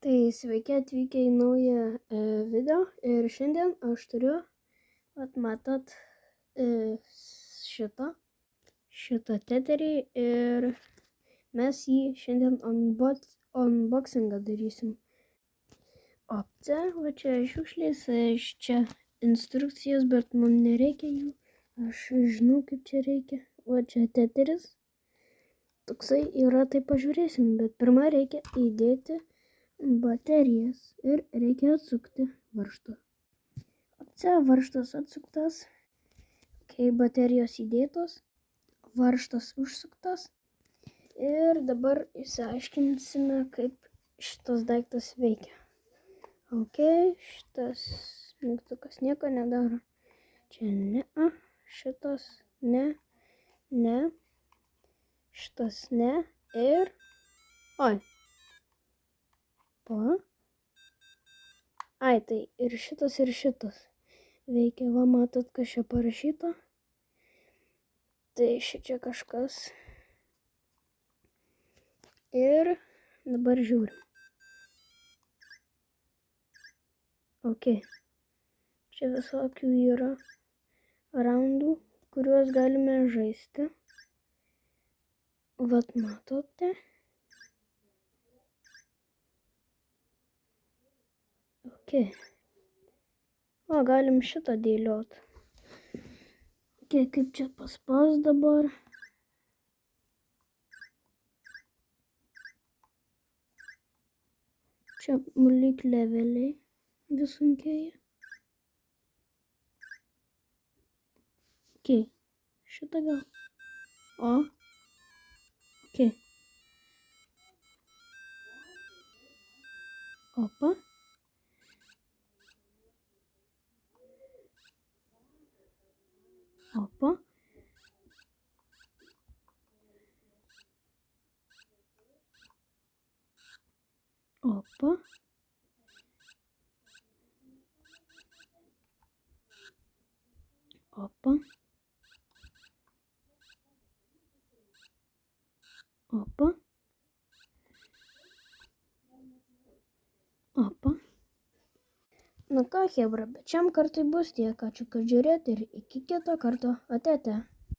Tai sveiki atvykę į naują video ir šiandien aš turiu, matot, šitą teterį ir mes jį šiandien unboxingą darysim. Opcija, va čia šiukšlės, čia instrukcijos, bet man nereikia jų, aš žinau kaip čia reikia. Va čia teteris, toksai yra, tai pažiūrėsim, bet pirmą reikia įdėti baterijas ir reikia atsukti varžtą. Čia varžtas atsuktas, kai baterijos įdėtos, varžtas užsuktas ir dabar išsiaiškinsime, kaip šitas daiktas veikia. Ok, šitas mygtukas nieko nedaro. Čia ne, šitas ne, šitas ne ir oi. Ai, tai ir šitas veikia, va matot, kas čia parašyta. Tai šičia kažkas. Ir dabar žiūrim. Ok. Čia visokių yra raundų, kuriuos galime žaisti. Vat matote. Ok. O, galim šitą dėliot. Ok, kaip čia paspaus dabar. Čia lyg leveliai vis sunkėja. Ok, šitą gal. O. Ok. Opa. Opa. Opa. Opa. Opa. Opa. Nu ką, chebra, bet šiam kartui bus tiek. Ačiū, kad žiūrėt ir iki kito karto. Ate.